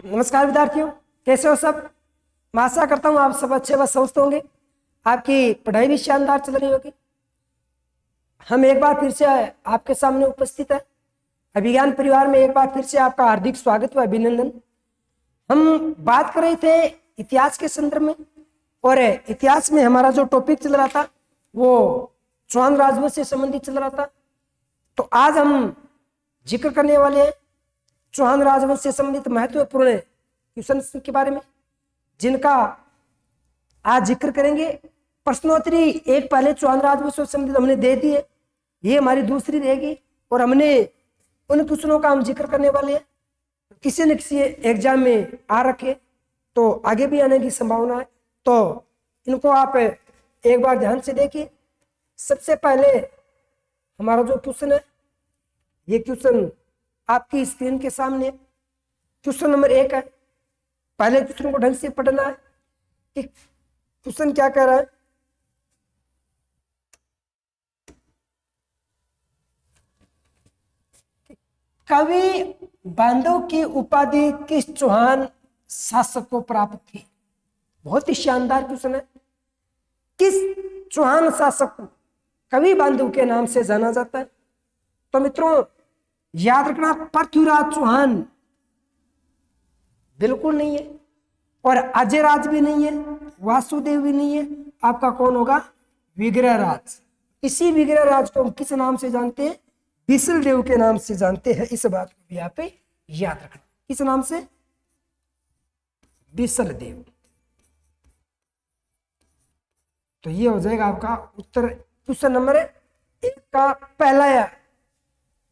नमस्कार विद्यार्थियों, कैसे हो सब। मैं आशा करता हूँ आप सब अच्छे व स्वस्थ होंगे, आपकी पढ़ाई भी शानदार चल रही होगी। हम एक बार फिर से आपके सामने उपस्थित है। अभिज्ञान परिवार में एक बार फिर से आपका हार्दिक स्वागत व अभिनंदन। हम बात कर रहे थे इतिहास के संदर्भ में, और इतिहास में हमारा जो टॉपिक चल रहा था वो चौहान राजवंश से संबंधित चल रहा था। तो आज हम जिक्र करने वाले हैं चौहान राजवंश से संबंधित महत्वपूर्ण क्वेश्चन के बारे में, जिनका आज जिक्र करेंगे। प्रश्नोत्तरी एक पहले चौहान राजवंश से संबंधित हमने दे दी है, ये हमारी दूसरी रहेगी, और हमने उन क्वेश्चनों का हम जिक्र करने वाले हैं। किसी न किसी एग्जाम में आ रखे तो आगे भी आने की संभावना है, तो इनको आप एक बार ध्यान से देखिए। सबसे पहले हमारा जो क्वेश्चन है, ये क्वेश्चन आपकी स्क्रीन के सामने क्वेश्चन नंबर 1 है। पहले क्वेश्चन को ढंग से पढ़ना है कि क्वेश्चन क्या कह रहा है। कवि बांधव की उपाधि किस चौहान शासक को प्राप्त थी। बहुत ही शानदार क्वेश्चन है। किस चौहान शासक को कवि बांधव के नाम से जाना जाता है। तो मित्रों याद रखना, पृथ्वीराज चौहान बिल्कुल नहीं है, और अजयराज भी नहीं है, वासुदेव भी नहीं है। आपका कौन होगा? विग्रहराज। इसी विग्रहराज को हम किस नाम से जानते हैं? बिसल देव के नाम से जानते हैं। इस बात को भी यहाँ पे याद रखना, किस नाम से? बिसल देव। तो ये हो जाएगा आपका उत्तर। क्वेश्चन नंबर 1 का पहला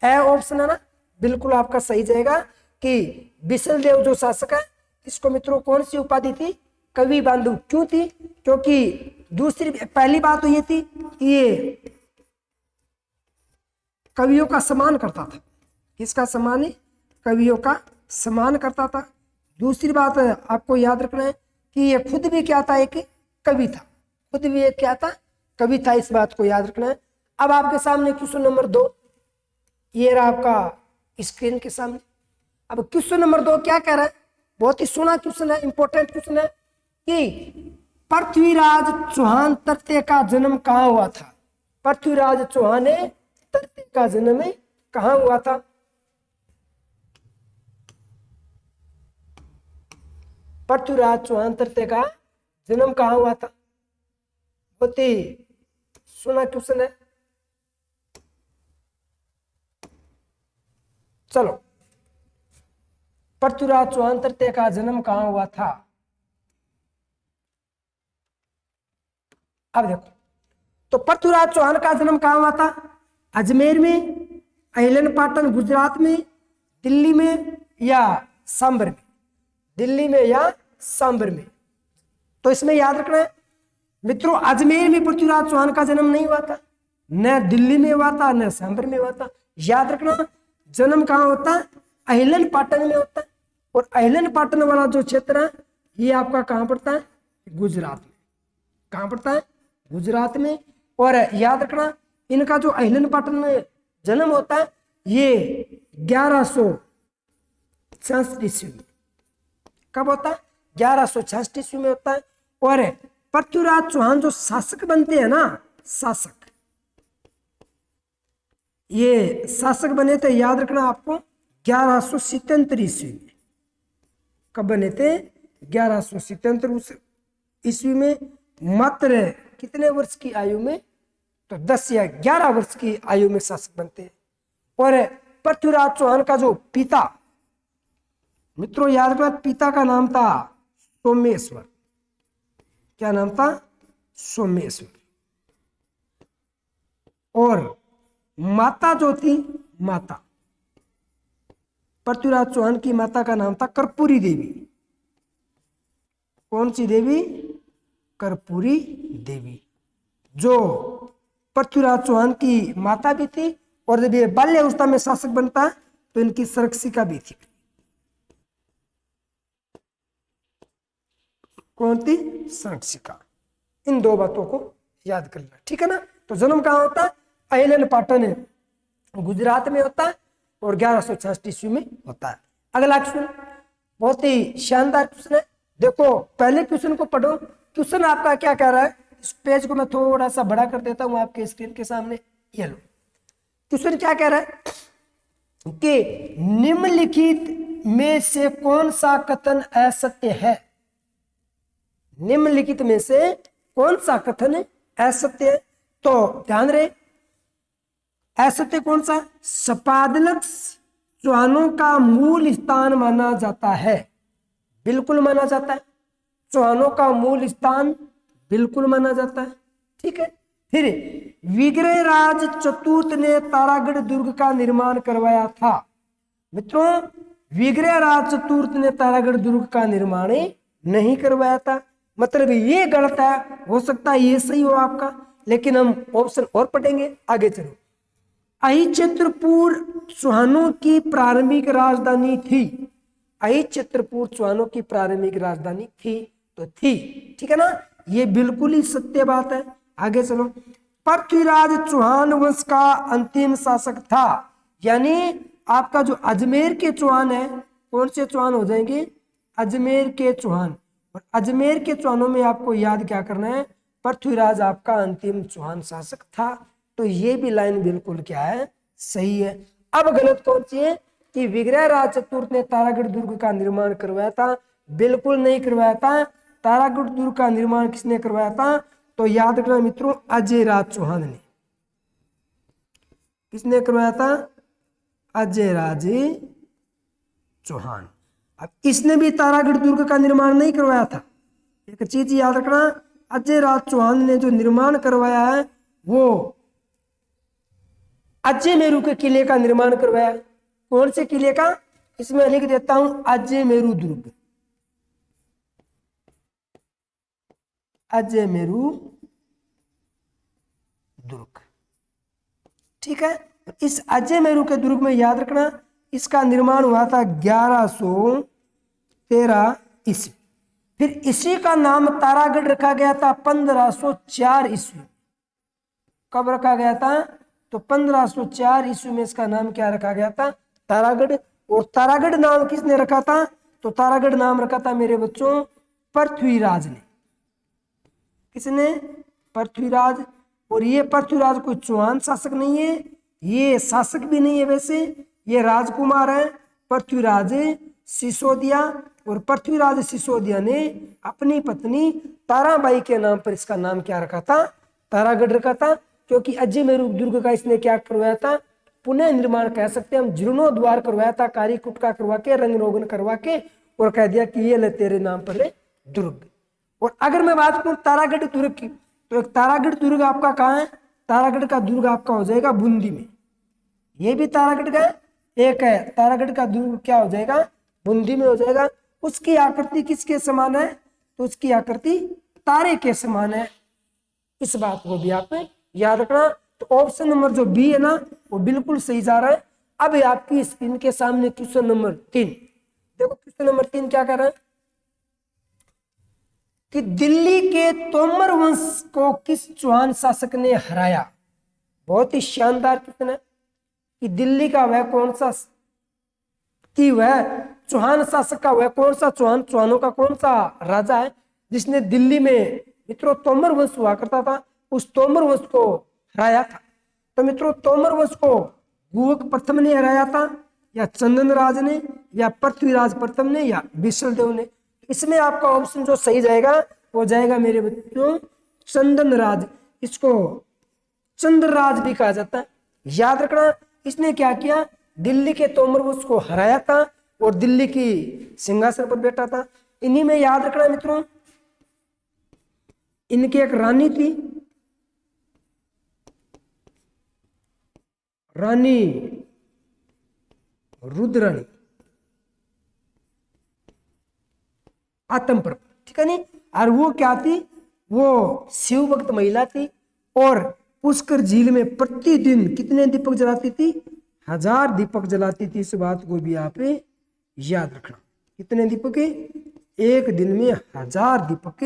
ए ऑप्शन है ना, बिल्कुल आपका सही जाएगा कि बिसल देव जो शासक है, इसको मित्रों कौन सी उपाधि थी? कवि बांधव। क्यों थी? क्योंकि पहली बात तो ये थी कि ये कवियों का सम्मान करता था। किसका सम्मान है? कवियों का सम्मान करता था। दूसरी बात आपको याद रखना है कि ये खुद भी क्या था? एक कवि था। खुद भी एक क्या था? कवि था। इस बात को याद रखना है। अब आपके सामने क्वेश्चन नंबर 2, ये रहा आपका स्क्रीन के सामने। अब क्वेश्चन नंबर 2 क्या कह रहा है? बहुत ही सोना क्वेश्चन है, इंपॉर्टेंट क्वेश्चन है कि पृथ्वीराज चौहान तृतीय का जन्म कहाँ हुआ था। पृथ्वीराज चौहान तृतीय का जन्म कहाँ हुआ था? पृथ्वीराज चौहान तृतीय का जन्म कहाँ हुआ था? बहुत ही सोना क्वेश्चन है। चलो, पृथ्वीराज चौहान तृतीय का जन्म कहाँ हुआ था? अब देखो, तो पृथ्वीराज चौहान का जन्म कहाँ हुआ था? अजमेर में, अहिलन पाटन गुजरात में, दिल्ली में या सांबर में? दिल्ली में या सांबर में? तो इसमें याद रखना है मित्रों, अजमेर में पृथ्वीराज चौहान का जन्म नहीं हुआ था, न दिल्ली में हुआ था, न सांबर में हुआ था। याद रखना, जन्म कहाँ होता है? अहिलन पाटन में होता है। और अहिलन पाटन वाला जो क्षेत्र है, ये आपका कहाँ पड़ता है? गुजरात में। कहाँ पड़ता है? गुजरात में। और याद रखना, इनका जो अहिलन पाटन में जन्म होता है, ये 1166 ईस्वी में। कब होता है? 1166 ईस्वी में होता है। और पृथ्वीराज चौहान जो शासक बनते हैं ना, शासक, ये शासक बने थे, याद रखना आपको, 1177 ईस्वी में। कब बने थे? 1177 ईस्वी में। मात्र कितने वर्ष की आयु में? तो 10 या 11 वर्ष की आयु में शासक बनते हैं। और पृथ्वीराज चौहान का जो पिता, मित्रों याद रखना, पिता का नाम था सोमेश्वर। क्या नाम था? सोमेश्वर। और माता जो थी, माता पृथ्वीराज चौहान की माता का नाम था कर्पूरी देवी। कौन सी देवी? कर्पूरी देवी, जो पृथ्वीराज चौहान की माता भी थी। और जब ये बाल्य अवस्था में शासक बनता है तो इनकी संरक्षिका भी थी। कौन थी? संरक्षिका। इन 2 बातों को याद कर लेना, ठीक है ना। तो जन्म कहाँ होता है? अहिलन पाटन गुजरात में होता है, और 1166 ईस्वी में होता है। अगला क्वेश्चन, बहुत ही शानदार क्वेश्चन है। देखो पहले क्वेश्चन को पढ़ो। क्वेश्चन आपका क्या कह रहा है, इस पेज को मैं थोड़ा सा बड़ा कर देता हूं आपके स्क्रीन के सामने। ये लो, क्वेश्चन क्या कह रहा है कि निम्नलिखित में से कौन सा कथन असत्य है। निम्नलिखित में से कौन सा कथन असत्य है। तो ध्यान रहे, असत्य कौन सा, सपादलक चौहानों का मूल स्थान माना जाता है। बिल्कुल माना जाता है, चौहानों का मूल स्थान बिल्कुल माना जाता है। ठीक है। फिर विग्रहराज चतुर्थ ने तारागढ़ दुर्ग का निर्माण करवाया था। मित्रों, विग्रहराज चतुर्थ ने तारागढ़ दुर्ग का निर्माण नहीं करवाया था, मतलब ये गलत है। हो सकता है ये सही हो आपका, लेकिन हम ऑप्शन और पढ़ेंगे। आगे चलो। अहिच्छत्रपुर चौहानों की प्रारंभिक राजधानी थी। अहिच्छत्रपुर चौहानों की प्रारंभिक राजधानी थी, तो थी, ठीक है ना, ये बिल्कुल ही सत्य बात है। आगे चलो। पृथ्वीराज चौहान वंश का अंतिम शासक था। यानी आपका जो अजमेर के चौहान है, कौन से चौहान हो जाएंगे, अजमेर के चौहान। और अजमेर के चौहानों में आपको याद क्या करना है, पृथ्वीराज आपका अंतिम चौहान शासक था। तो ये भी लाइन बिल्कुल क्या है, सही है। अब गलत कौन सी है कि विग्रहराज चतुर्थ ने तारागढ़ दुर्ग का निर्माण करवाया था। बिल्कुल नहीं करवाया था। तारागढ़ दुर्ग का निर्माण किसने करवाया था, तो याद रखना मित्रों, अजय राज चौहान ने। किसने करवाया था, अजय राज चौहान। अब इसने भी तारागढ़ दुर्ग का निर्माण नहीं करवाया था। एक चीज याद रखना, अजय राज चौहान ने जो निर्माण करवाया है वो अजय मेरू के किले का निर्माण करवाया। कौन से किले का, इसमें लिख देता हूं, अजय मेरू दुर्ग। अजय मेरू दुर्ग, ठीक है। इस अजय मेरू के दुर्ग में याद रखना, इसका निर्माण हुआ था 1113 ईस्वी। फिर इसी का नाम तारागढ़ रखा गया था 1504 ईस्वी। कब रखा गया था, तो 1504 ईस्वी में इसका नाम क्या रखा गया था, तारागढ़। और तारागढ़ नाम किसने रखा था, तो तारागढ़ नाम रखा था मेरे बच्चों पृथ्वीराज ने। किसने, पृथ्वीराज। और ये पृथ्वीराज कोई चौहान शासक नहीं है, ये शासक भी नहीं है, वैसे ये राजकुमार है पृथ्वीराज सिसोदिया। और पृथ्वीराज सिसोदिया ने अपनी पत्नी ताराबाई के नाम पर इसका नाम क्या रखा था, तारागढ़ रखा था। क्योंकि अजय मेरू दुर्ग का इसने क्या करवाया था, पुनः निर्माण कह सकते हैं हम, जीर्णोद्वार करवाया था, कारी कुटका करवा के, रंग रोगन करवा के, और कह दिया कि ये ले तेरे नाम पर है दुर्ग। और अगर मैं बात करूं तारागढ़ दुर्ग की, तो एक तारागढ़ दुर्ग आपका कहाँ है, तारागढ़ का दुर्ग आपका हो जाएगा बूंदी में। ये भी तारागढ़ का एक है, तारागढ़ का दुर्ग क्या हो जाएगा, बूंदी में हो जाएगा। उसकी आकृति किसके समान है, तो उसकी आकृति तारे के समान है। इस बात को भी आप याद रखना। तो ऑप्शन नंबर जो बी है ना, वो बिल्कुल सही जा रहा है। अब आपकी स्क्रीन के सामने क्वेश्चन नंबर 3 देखो। क्वेश्चन नंबर 3 क्या कर रहा है कि दिल्ली के तोमर वंश को किस चौहान शासक ने हराया। बहुत ही शानदार क्वेश्चन है कि दिल्ली का वह कौन सा, कि वह चौहान शासक का वह कौन सा चौहान, चौहानों का कौन सा राजा है जिसने दिल्ली में मित्रों तोमर वंश हुआ करता था, उस तोमर वंश को हराया था। तो मित्रों तोमर वंश को गुवक प्रथम ने हराया था, या चंदन राज ने, या पृथ्वीराज प्रथम ने, या विशलदेव ने। इसमें आपका ऑप्शन जो सही जाएगा वो जाएगा मेरे बच्चों चंदन राज। इसको चंद्रराज भी कहा जाता है। याद रखना, इसने क्या किया, दिल्ली के तोमर वंश को हराया था और दिल्ली की सिंहासन पर बैठा था। इन्हीं में याद रखना मित्रों, इनकी एक रानी थी, रानी रुद्राणी आत्मप्रभ, ठीक है नहीं। और वो क्या थी, वो शिव भक्त महिला थी और पुष्कर झील में प्रतिदिन कितने दीपक जलाती थी, 1000 दीपक जलाती थी। इस बात को भी आप याद रखना। कितने दीपक, एक दिन में 1000 दीपक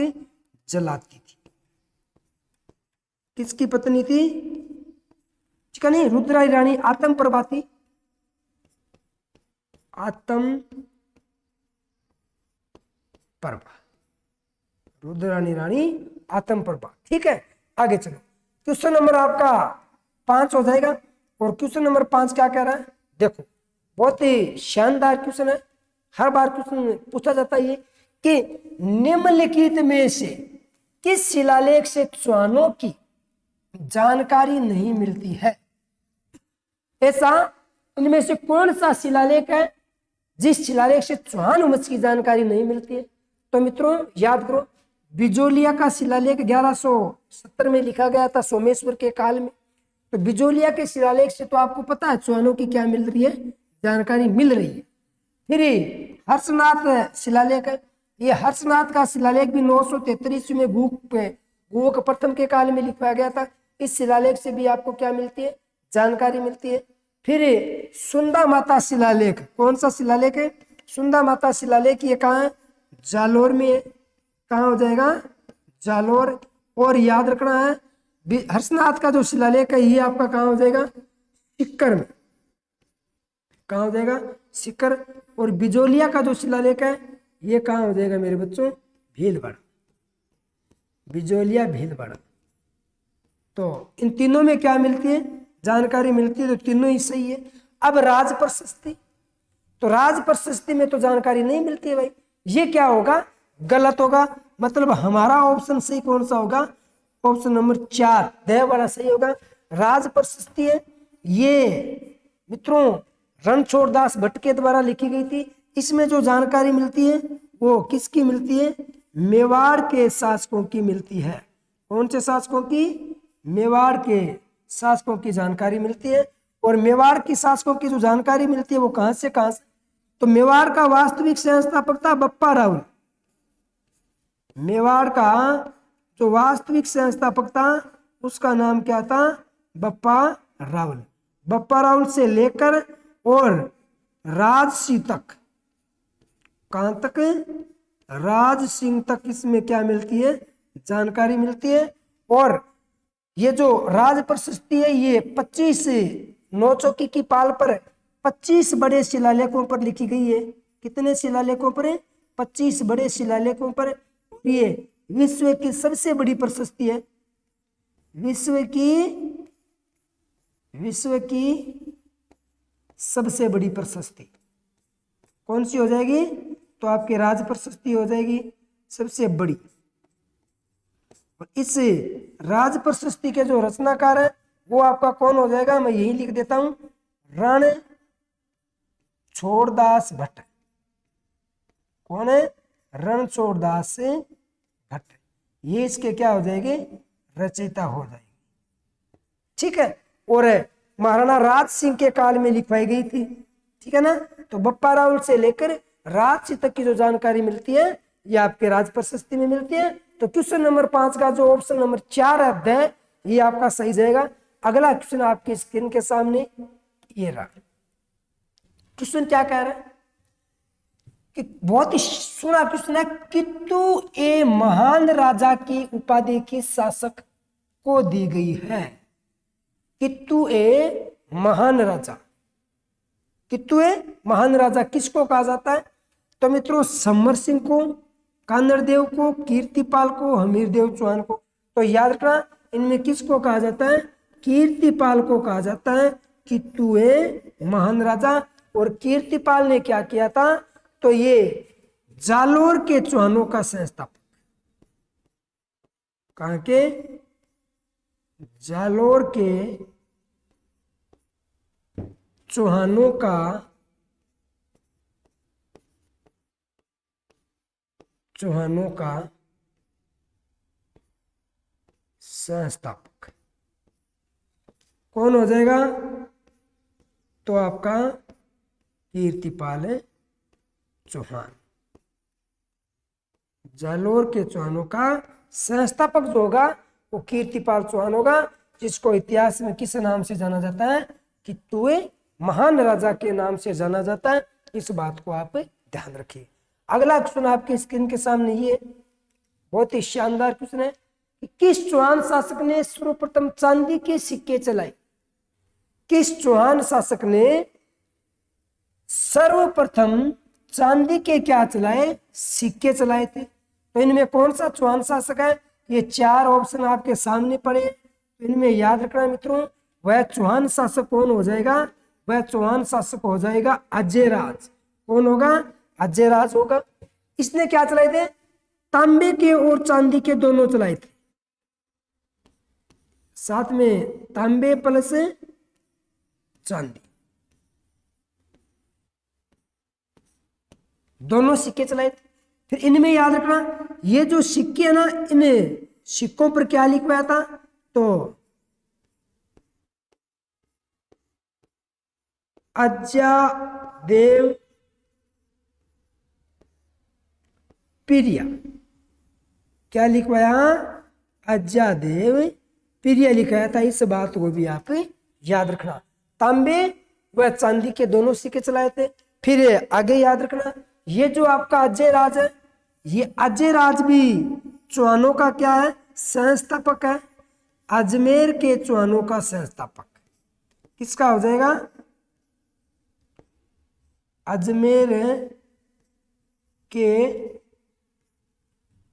जलाती थी। किसकी पत्नी थी, ठीक है नहीं, रुद्राणी रानी आत्मप्रभा थी, आत्म प्रभा, रुद्रानी रानी आत्म प्रभा। ठीक है, आगे चलो। क्वेश्चन नंबर आपका 5 हो जाएगा। और क्वेश्चन नंबर 5 क्या कह रहा है, देखो बहुत ही शानदार क्वेश्चन है। हर बार क्वेश्चन पूछा जाता है ये कि निम्नलिखित में से किस शिलालेख से चौहानों की जानकारी नहीं मिलती है। ऐसा इनमें से कौन सा शिलालेख है जिस शिलालेख से चौहान वंश की जानकारी नहीं मिलती है। तो मित्रों याद करो, बिजोलिया का शिलालेख 1170 में लिखा गया था सोमेश्वर के काल में। तो बिजोलिया के शिलालेख से तो आपको पता है चौहानों की क्या मिल रही है, जानकारी मिल रही है। फिर हर्षनाथ शिलालेख है, ये हर्षनाथ का शिलालेख भी 933 में गुहक प्रथम के काल में लिखवाया गया था। इस शिलालेख से भी आपको क्या मिलती है, जानकारी मिलती है। फिर सुंदा माता शिलालेख, कौन सा शिलालेख है, सुंदा माता शिलालेख, ये कहाँ है, जालोर में है। कहाँ हो जाएगा, जालोर। और याद रखना है हर्षनाथ का जो शिलालेख है ये आपका कहाँ हो जाएगा, सिक्कर में। कहाँ हो जाएगा, सिक्कर। और बिजोलिया का जो शिलालेख है ये कहाँ हो जाएगा मेरे बच्चों, भीलवाड़ा, बिजोलिया भीलवाड़ा। तो इन तीनों में क्या मिलती है, जानकारी मिलती है, तो तीनों ही सही है। अब राज प्रशस्ति, तो राज प्रशस्ति में तो जानकारी नहीं मिलती है भाई, ये क्या होगा, गलत होगा। मतलब हमारा ऑप्शन सही कौन सा होगा, ऑप्शन नंबर 4 दया वाला सही होगा। राज प्रशस्ति है ये मित्रों रणछोड़ दास भट्ट के द्वारा लिखी गई थी। इसमें जो जानकारी मिलती है वो किसकी मिलती है, मेवाड़ के शासकों की मिलती है। कौन से शासकों की, मेवाड़ के शासकों की जानकारी मिलती है। और मेवाड़ की शासकों की जो जानकारी मिलती है वो कहां से, तो मेवाड़ का वास्तविक संस्थापक था बप्पा राउल। मेवाड़ का जो वास्तविक संस्थापक था उसका नाम क्या था, बप्पा राउल। बप्पा राउल से लेकर और राज सिंह तक, कहां तक, राज सिंह तक इसमें क्या मिलती है, जानकारी मिलती है। और ये जो राज प्रशस्ति है ये 25 नौचौकी की पाल पर 25 बड़े शिलालेखों पर लिखी गई है। कितने शिलालेखों पर, 25 बड़े शिलालेखों पर। ये विश्व की सबसे बड़ी प्रशस्ति है, विश्व की सबसे बड़ी प्रशस्ति कौन सी हो जाएगी, तो आपकी राज प्रशस्ति हो जाएगी सबसे बड़ी। और इस राज प्रशस्ति के जो रचनाकार है वो आपका कौन हो जाएगा, मैं यही लिख देता हूं, रणछोड़दास भट्ट। कौन है, रणछोड़दास भट्ट। ये इसके क्या हो जाएंगे, रचयिता हो जाएगी। ठीक है। और महाराणा राज सिंह के काल में लिखवाई गई थी। ठीक है ना। तो बप्पा राउल से लेकर राज सिंह तक की जो जानकारी मिलती है ये आपके राज प्रशस्ति में मिलती है। तो क्वेश्चन नंबर 5 का जो ऑप्शन नंबर 4 है ये आपका सही जाएगा। अगला क्वेश्चन आपकी स्क्रीन के सामने ये रहा। क्वेश्चन क्या कह रहा है कि बहुत ही सुना क्वेश्चन है, कित्तू ए महान राजा की उपाधि किस शासक को दी गई है। कित्तू ए महान राजा, कित्तू ए महान राजा किसको कहा जाता है, तो मित्रों समर सिंह को, कानरदेव को, कीर्तिपाल को, हमीरदेव चौहान को। तो याद रखना इनमें किसको कहा जाता है, कीर्तिपाल को कहा जाता है कित्तू ए महान राजा। और कीर्तिपाल ने क्या किया था, तो ये जालोर के चौहानों का संस्थापक, कहां के, जालोर के चौहानों का संस्थापक कौन हो जाएगा, तो आपका कीर्तिपाल चौहान। जालोर के चौहानों का संस्थापक जो होगा वो कीर्तिपाल चौहान होगा, जिसको इतिहास में किस नाम से जाना जाता है, कित्तू ए महान राजा के नाम से जाना जाता है। इस बात को आप ध्यान रखिए। अगला क्वेश्चन आपके स्क्रीन के सामने ये बहुत ही शानदार क्वेश्चन है कि किस चौहान शासक ने सर्वप्रथम चांदी के सिक्के चलाए। किस चौहान शासक ने सर्वप्रथम चांदी के क्या चलाए, सिक्के चलाए थे। तो इनमें कौन सा चौहान शासक है, ये चार ऑप्शन आपके सामने पड़े। तो इनमें याद रखना मित्रों, वह चौहान शासक कौन हो जाएगा, वह चौहान शासक हो जाएगा अजयराज। कौन होगा, अजयराज होगा। इसने क्या चलाए थे, तांबे के और चांदी के दोनों चलाए थे, साथ में तांबे प्लस चांदी, दोनों सिक्के चलाए थे। फिर इनमें याद रखना, ये जो सिक्के है ना, इन सिक्कों पर क्या लिखवाया था, तो अज्जादेव पिरिया, क्या लिखवाया, अज्जादेव पिरिया लिखाया था। इस बात को भी आप याद रखना। तांबे व चांदी के दोनों सिक्के चलाए थे। फिर आगे याद रखना, ये जो आपका अजय राज है, ये अजय राज भी चौहानों का क्या है, संस्थापक है। अजमेर के चौहानों का संस्थापक किसका हो जाएगा, अजमेर के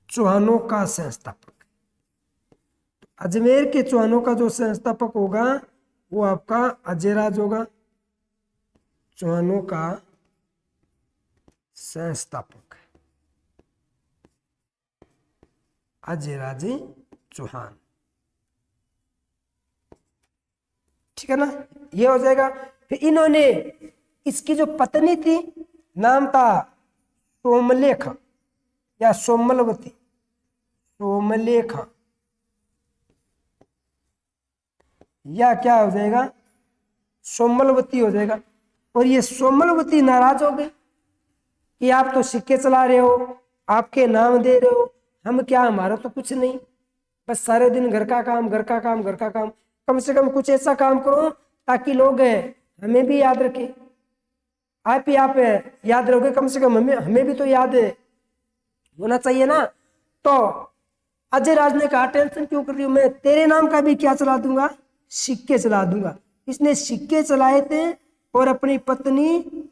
चौहानों का संस्थापक। अजमेर के चौहानों का जो संस्थापक होगा वो आपका अजयराज होगा, चौहानों का संस्थापक अजयराज चौहान। ठीक है ना, ये हो जाएगा। फिर इन्होंने, इसकी जो पत्नी थी नाम था सोमलेखा या सोमलवती, सोमलेखा या क्या हो जाएगा, सोमलवती हो जाएगा। और ये सोमलवती नाराज हो गई कि आप तो सिक्के चला रहे हो, आपके नाम दे रहे हो, हम क्या, हमारा तो कुछ नहीं, बस सारे दिन घर का काम, घर का काम, घर का काम। कम से कम कुछ ऐसा काम करो ताकि लोग हमें भी याद रखें। आप ही आप याद रहोगे, कम से कम हमें भी तो याद होना चाहिए ना। तो अजय राज ने कहा, टेंशन क्यों कर रही हूं, मैं तेरे नाम का भी क्या चला दूंगा, सिक्के चला दूंगा। इसने सिक्के चलाए थे और अपनी पत्नी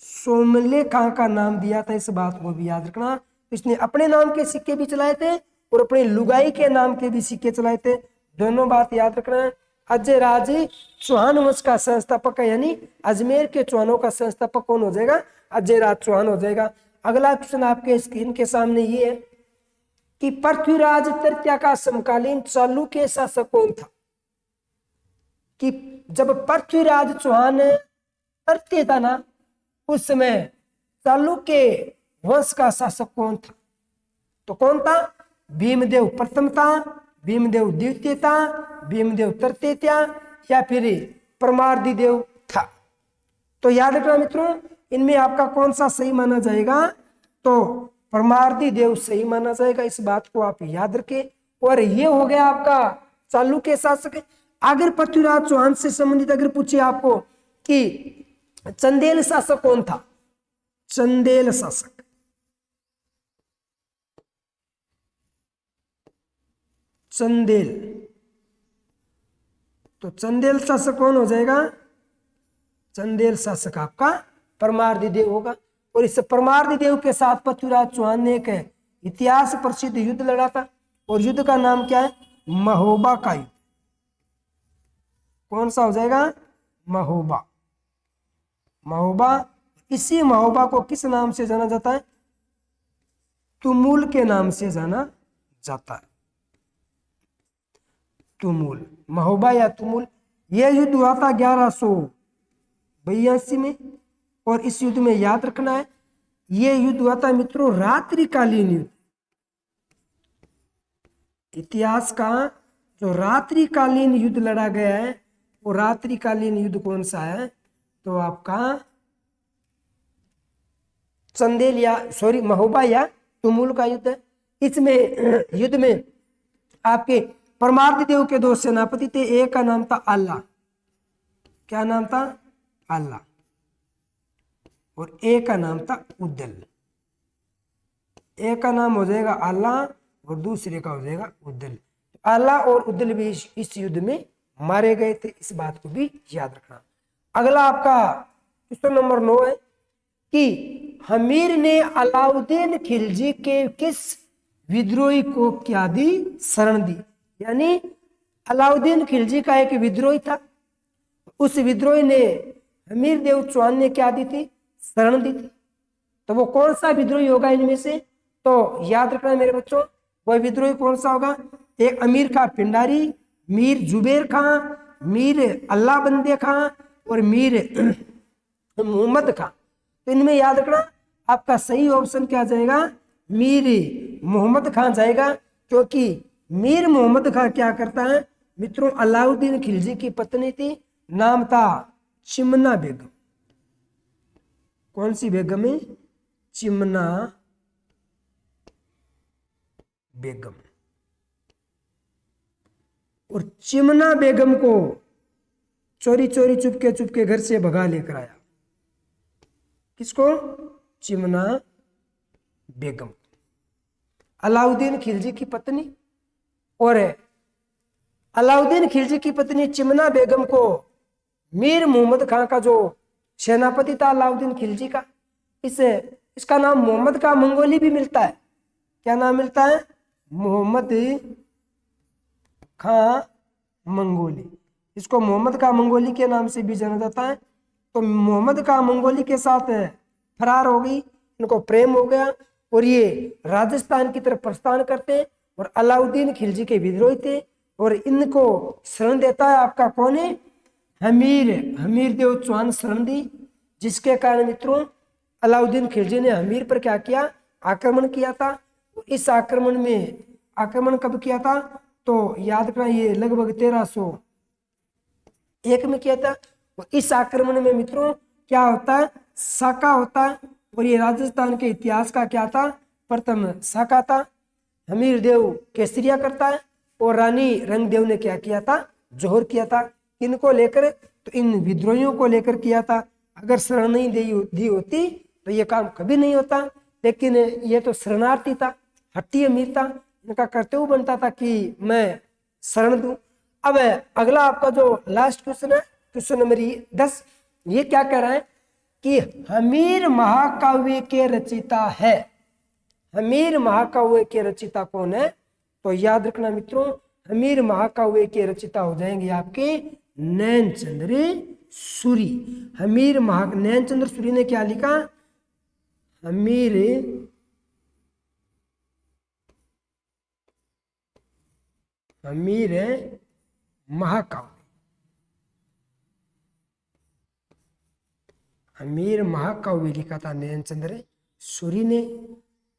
सोमलेखा का नाम दिया था। इस बात को भी याद रखना, इसने अपने नाम के सिक्के भी चलाए थे और अपनी लुगाई के नाम के भी सिक्के चलाए थे। दोनों बात याद रखना है। अजय राज चौहान वंश का संस्थापक है, यानी अजमेर के चौहानों का संस्थापक कौन हो जाएगा, अजय राज चौहान हो जाएगा। अगला क्वेश्चन आपके स्क्रीन के सामने ये है कि पृथ्वीराज तृतीय का समकालीन चालुक्य शासक कौन था। कि जब पृथ्वीराज चौहान तृतीय था ना, उस समय चालुक्य वंश का शासक कौन था, तो कौन था, भीमदेव प्रथम था, भीमदेव द्वितीय था, भीमदेव तृतीय था, या फिर परमार्दी देव था। तो याद रखना मित्रों, इनमें आपका कौन सा सही माना जाएगा, तो परमार्दी देव सही माना जाएगा। इस बात को आप याद रखें। और ये हो गया आपका चालुक्य शासक। अगर पृथ्वीराज चौहान से संबंधित अगर पूछे आपको कि चंदेल शासक कौन था, चंदेल शासक, चंदेल, तो चंदेल शासक कौन हो जाएगा, चंदेल शासक आपका परमार्दी देव होगा। और इस परमार्दी देव के साथ पृथ्वीराज चौहान ने एक इतिहास प्रसिद्ध युद्ध लड़ा था, और युद्ध का नाम क्या है, महोबा का युद्ध। कौन सा हो जाएगा, महोबा, महोबा। इसी महोबा को किस नाम से जाना जाता है, तुमुल के नाम से जाना जाता है, तुमुल, महोबा या तुमुल। यह युद्ध हुआ था 1182 में। और इस युद्ध में याद रखना है, यह युद्ध हुआ था मित्रों रात्रिकालीन युद्ध। इतिहास का जो रात्रिकालीन युद्ध लड़ा गया है, वो रात्रिकालीन युद्ध कौन सा है, तो आपका चंदेल या महोबा या तुमुल का युद्ध है। इसमें युद्ध में आपके परमार्दी देव के दो सेनापति थे, एक का नाम था आल्ला, क्या नाम था, आल्ला, और एक का नाम था उद्दल। एक का नाम हो जाएगा आल्ला और दूसरे का हो जाएगा उद्दल। आल्ला और उद्दल भी इस युद्ध में मारे गए थे, इस बात को भी याद रखना। अगला आपका क्वेश्चन नंबर 9 है कि हमीर ने अलाउद्दीन खिलजी के किस विद्रोही को क्या दी, शरण दी। यानी अलाउद्दीन खिलजी का एक विद्रोही था, उस विद्रोही ने हमीर देव चौहान ने क्या दी थी, शरण दी थी। तो वो कौन सा विद्रोही होगा इनमें से, तो याद रखना मेरे बच्चों, वह विद्रोही कौन सा होगा। एक अमीर खां पिंडारी, मीर जुबेर खां, मीर अल्लाह बंदे खां और मीर मोहम्मद खां। तो इनमें याद रखना आपका सही ऑप्शन क्या जाएगा, मीर मोहम्मद खां जाएगा। क्योंकि मीर मोहम्मद खां क्या करता है मित्रों, अलाउद्दीन खिलजी की पत्नी थी, नाम था चिमना बेगम। कौन सी बेगम है, चिमना बेगम। और चिमना बेगम को चोरी चोरी चुपके घर से भगा लेकर आया। किसको, चिमना बेगम, अलाउद्दीन खिलजी की पत्नी। और अलाउद्दीन खिलजी की पत्नी चिमना बेगम को मीर मोहम्मद खां का जो सेनापति था अलाउद्दीन खिलजी का, इसका नाम मोहम्मद का मंगोली भी मिलता है। क्या नाम मिलता है, मोहम्मद खां मंगोली। इसको मोहम्मद खां मंगोली के नाम से भी जाना जाता है। तो मोहम्मद खां मंगोली के साथ फरार हो गई, इनको प्रेम हो गया और ये राजस्थान की तरफ प्रस्थान करते हैं। और अलाउद्दीन खिलजी के विद्रोही थे और इनको शरण देता है आपका कौन है, हमीर देव चौहान शरण दी। जिसके कारण मित्रों अलाउद्दीन खिलजी ने हमीर पर क्या किया, आक्रमण किया था। इस आक्रमण कब किया था, तो याद रखना ये लगभग 1301 में किया था। इस आक्रमण में मित्रों क्या होता है, साका होता है। और ये राजस्थान के इतिहास का क्या था, प्रथम साका था। हमीर देव केसरिया करता है और रानी रंगदेव ने क्या किया था, जोहर किया था। किनको लेकर, तो इन विद्रोहियों को लेकर किया था। अगर शरण नहीं दी होती तो ये काम कभी नहीं होता। लेकिन ये तो शरणार्थी था, हट्टी अमीर था, इनका कर्तव्य बनता था कि मैं शरण दूं। अब अगला आपका जो लास्ट क्वेश्चन है, क्वेश्चन नंबर 10, ये क्या कह रहा है कि हमीर महाकाव्य के रचयिता है। हमीर महाकाव्य के रचयिता कौन है, तो याद रखना मित्रों, हमीर महाकाव्य के रचयिता हो जाएंगे आपके नैनचंद्र सूरी। नैनचंद्र सूरी ने क्या लिखा, हमीर महाकाव्य, हमीर महाकाव्य लिखा था नैनचंद्र सूरी ने।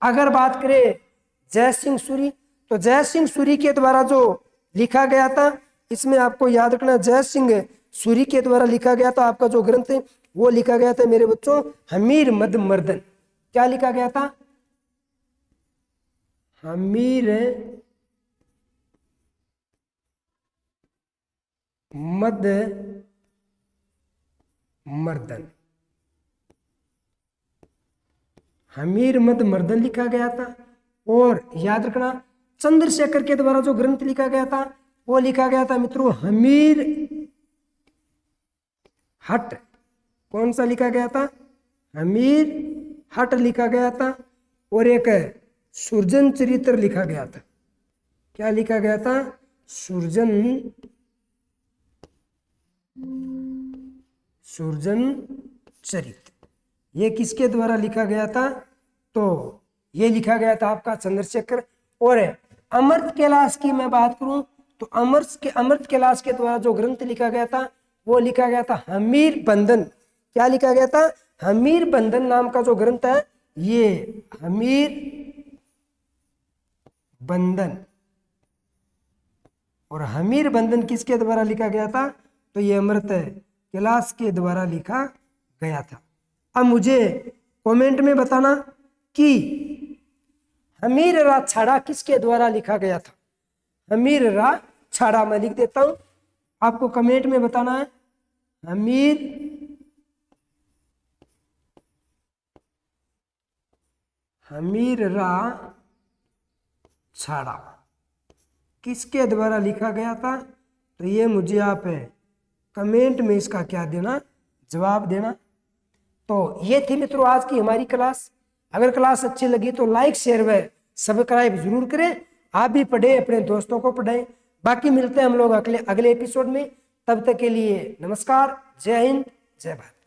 अगर बात करें जय सिंह सूरी, तो जय सिंह सूरी के द्वारा जो लिखा गया था, इसमें आपको याद रखना जय सिंह सूरी के द्वारा लिखा गया था आपका जो ग्रंथ है, वो लिखा गया था मेरे बच्चों हमीर मद मर्दन। क्या लिखा गया था, हमीर मद मर्दन। हमीर मद मर्दन लिखा गया था। और याद रखना चंद्रशेखर के द्वारा जो ग्रंथ लिखा गया था, वो लिखा गया था मित्रों हमीर हट। कौन सा लिखा गया था, हमीर हट लिखा गया था। और एक सुरजन चरित्र लिखा गया था। क्या लिखा गया था, सुरजन चरित्र। ये किसके द्वारा लिखा गया था, तो ये लिखा गया था आपका चंद्रशेखर। और अमृत कैलाश की मैं बात करूं तो अमृत कैलाश के द्वारा जो ग्रंथ लिखा गया था, वो लिखा गया था हमीर बंधन। क्या लिखा गया था, हमीर बंधन नाम का जो ग्रंथ है, ये हमीर बंधन। और हमीर बंधन किसके द्वारा लिखा गया था, तो ये अमृत कैलाश के द्वारा लिखा गया था। अब मुझे कमेंट में बताना कि हमीर रा छाड़ा किसके द्वारा लिखा गया था। हमीर रा छाड़ा मैं लिख देता हूं, आपको कमेंट में बताना है। हमीर रा छाड़ा किसके द्वारा लिखा गया था, तो ये मुझे आप कमेंट में इसका क्या देना, जवाब देना। तो ये थी मित्रों आज की हमारी क्लास। अगर क्लास अच्छी लगी तो लाइक शेयर व सब्सक्राइब जरूर करें। आप भी पढ़ें, अपने दोस्तों को पढ़ाएं। बाकी मिलते हैं हम लोग अगले एपिसोड में। तब तक के लिए नमस्कार, जय हिंद, जय भारत।